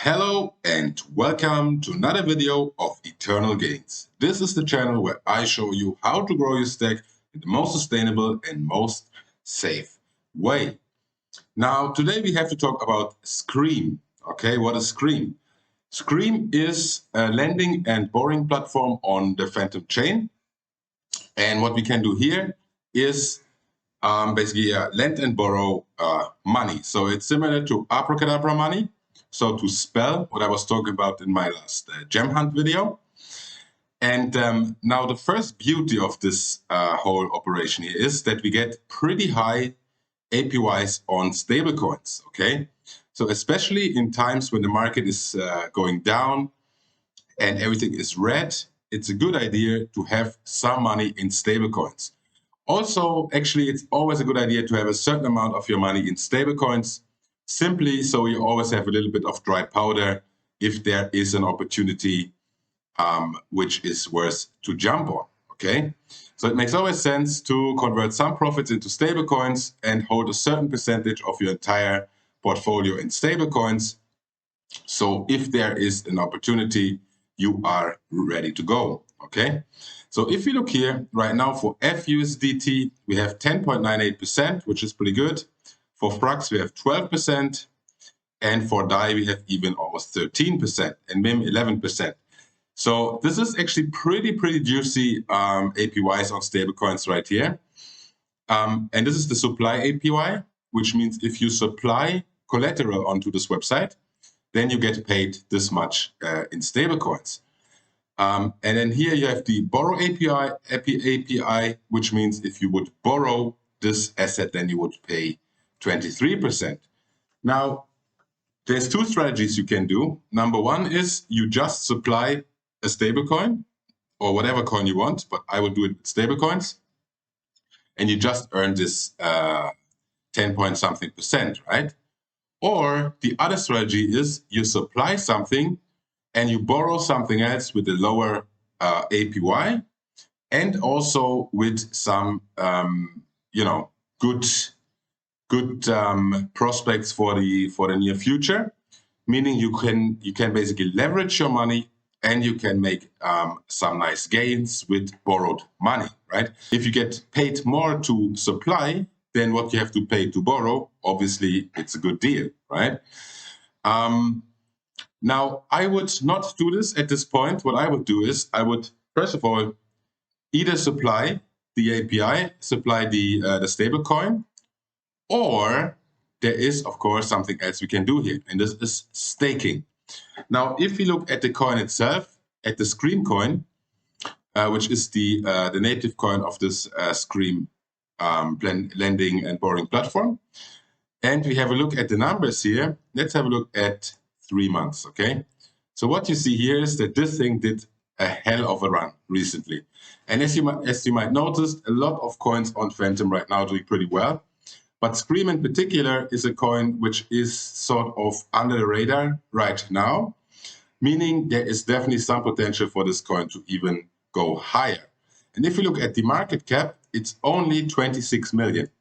Hello and welcome to another video of Eternal Gains. This is the channel where I show you how to grow your stack in the most sustainable and most safe way. Now, today we have to talk about Scream. Okay, what is Scream? Scream is a lending and borrowing platform on the Fantom chain. And what we can do here is basically lend and borrow money. So it's similar to Abracadabra money. So to spell what I was talking about in my last gem hunt video. And now the first beauty of this whole operation here is that we get pretty high APYs on stablecoins, okay? So especially in times when the market is going down and everything is red, it's a good idea to have some money in stablecoins. Also, actually, it's always a good idea to have a certain amount of your money in stablecoins, simply so you always have a little bit of dry powder if there is an opportunity which is worth to jump on, okay? So it makes always sense to convert some profits into stablecoins and hold a certain percentage of your entire portfolio in stablecoins. So if there is an opportunity, you are ready to go, okay? So if you look here right now for FUSDT, we have 10.98%, which is pretty good. For Frux, we have 12%. And for DAI, we have even almost 13% and MIM 11%. So this is actually pretty juicy APYs on stablecoins right here. And this is the supply APY, which means if you supply collateral onto this website, then you get paid this much in stablecoins. And then here you have the borrow API, which means if you would borrow this asset, then you would pay 23%. Now, there's two strategies you can do. Number one is you just supply a stablecoin or whatever coin you want, but I would do it with stablecoins. And you just earn this 10 point something percent, right? Or the other strategy is you supply something and you borrow something else with a lower APY and also with some, good prospects for the near future. Meaning you can basically leverage your money and you can make some nice gains with borrowed money, right? If you get paid more to supply than what you have to pay to borrow, obviously it's a good deal, right? Now, I would not do this at this point. What I would do is I would, first of all, either supply the API, supply the stable coin, or there is, of course, something else we can do here, and this is staking. Now, if you look at the coin itself, at the Scream coin, which is the native coin of this Scream lending and borrowing platform, and we have a look at the numbers here, let's have a look at 3 months, okay? So what you see here is that this thing did a hell of a run recently. And as you might notice, a lot of coins on Fantom right now doing pretty well. But Scream in particular is a coin which is sort of under the radar right now, meaning there is definitely some potential for this coin to even go higher. And if you look at the market cap, it's only 26 million.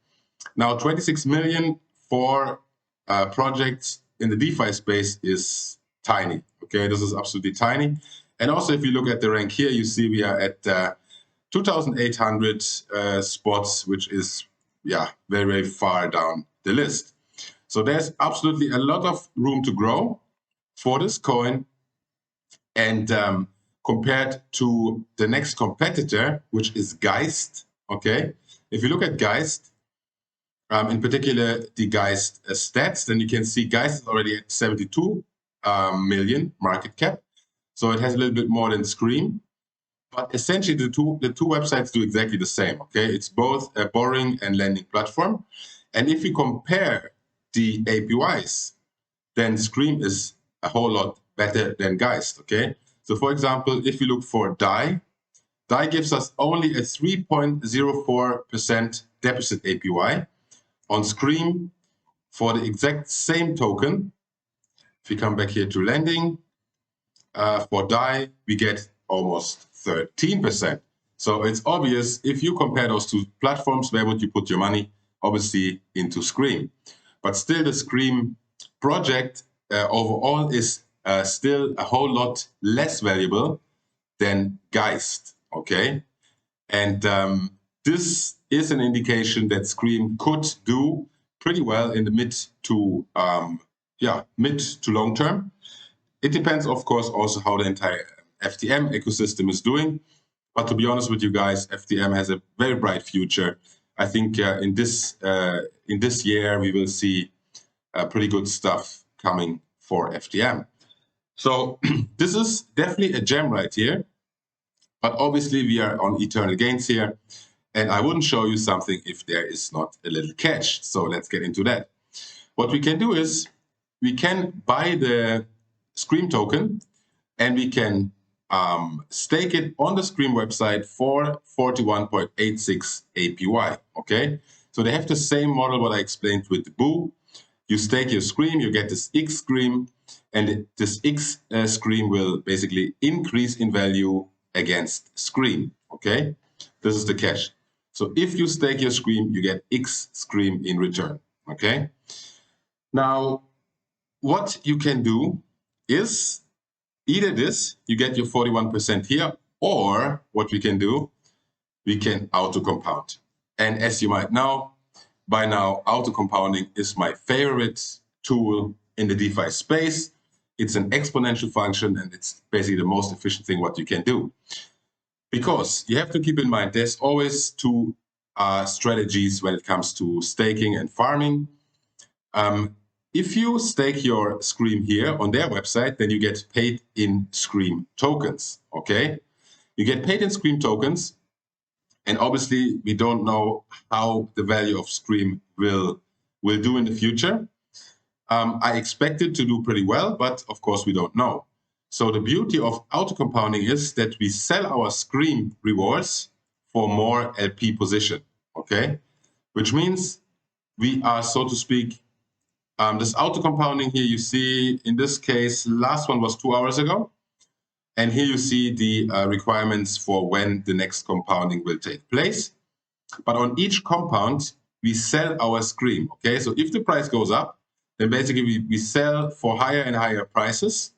Now, 26 million for projects in the DeFi space is tiny, okay? This is absolutely tiny. And also, if you look at the rank here, you see we are at 2,800 spots, which is, very far down the list. So there's absolutely a lot of room to grow for this coin. And compared to the next competitor, which is Geist, okay? If you look at Geist, in particular the Geist stats, then you can see Geist is already at 72 million market cap. So it has a little bit more than Scream. But essentially, the two websites do exactly the same, okay? It's both a borrowing and lending platform. And if you compare the APYs, then Scream is a whole lot better than Geist, okay? So for example, if you look for DAI gives us only a 3.04% deposit APY. On Scream, for the exact same token, if we come back here to lending, for DAI, we get almost 13%. So it's obvious, if you compare those two platforms, where would you put your money? Obviously into Scream. But still, the Scream project overall is still a whole lot less valuable than Geist, okay? And this is an indication that Scream could do pretty well in the mid to long term. It depends, of course, also how the entire FTM ecosystem is doing. But to be honest with you guys, FTM has a very bright future. I think in this year we will see pretty good stuff coming for FTM. So this is definitely a gem right here. But obviously we are on eternal gains here, and I wouldn't show you something if there is not a little catch. So let's get into that. What we can do is we can buy the Scream token and we can stake it on the Scream website for 41.86 APY, okay? So they have the same model what I explained with the Boo. You stake your Scream, you get this X Scream, and this X Scream will basically increase in value against Scream, okay? This is the catch. So if you stake your Scream, you get X Scream in return, okay? Now, what you can do is either this, you get your 41% here, or what we can do, we can auto-compound. And as you might know, by now, auto-compounding is my favorite tool in the DeFi space. It's an exponential function, and it's basically the most efficient thing what you can do. Because you have to keep in mind, there's always two strategies when it comes to staking and farming. If you stake your Scream here on their website, then you get paid in Scream tokens, okay? You get paid in Scream tokens, and obviously we don't know how the value of Scream will do in the future. I expect it to do pretty well, but of course we don't know. So the beauty of auto-compounding is that we sell our Scream rewards for more LP position, okay? Which means we are, so to speak, this auto-compounding here, you see, in this case, last one was 2 hours ago. And here you see the requirements for when the next compounding will take place. But on each compound, we sell our Scream, okay? So if the price goes up, then basically we sell for higher and higher prices,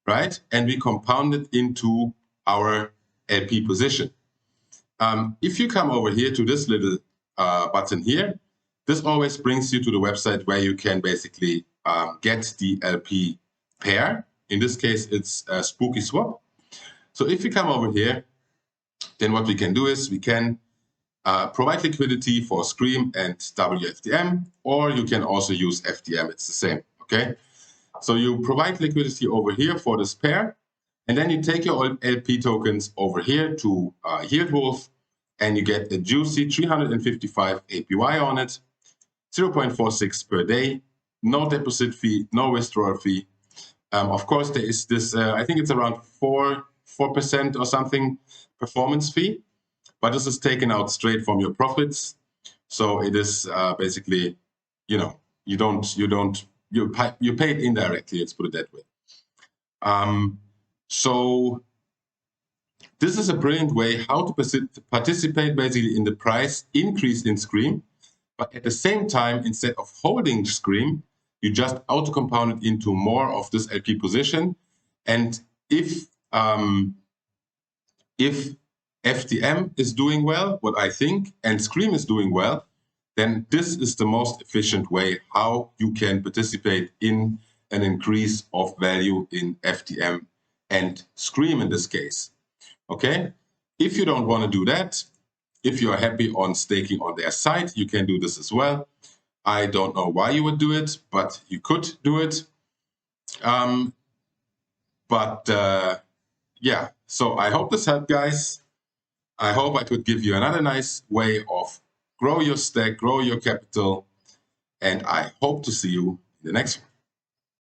right? And we compound it into our LP position. If you come over here to this little button here, this always brings you to the website where you can basically get the LP pair. In this case, it's Spooky Swap. So if you come over here, then what we can do is we can provide liquidity for Scream and WFTM, or you can also use FTM. It's the same, okay? So you provide liquidity over here for this pair, and then you take your LP tokens over here to Yield Wolf, and you get a juicy 355 APY on it, 0.46 per day, no deposit fee, no withdrawal fee. Of course, there is this, I think it's around 4% or something performance fee, but this is taken out straight from your profits. So it is basically, you know, you pay it indirectly, let's put it that way. So this is a brilliant way how to participate basically in the price increase in Scream, but at the same time, instead of holding Scream, you just auto-compound it into more of this LP position. And if FTM is doing well, what I think, and Scream is doing well, then this is the most efficient way how you can participate in an increase of value in FTM and Scream in this case, okay? If you don't want to do that, if you are happy on staking on their site, you can do this as well. I don't know why you would do it, but you could do it. Yeah, so I hope this helped, guys. I hope I could give you another nice way of grow your stack, grow your capital, and I hope to see you in the next one.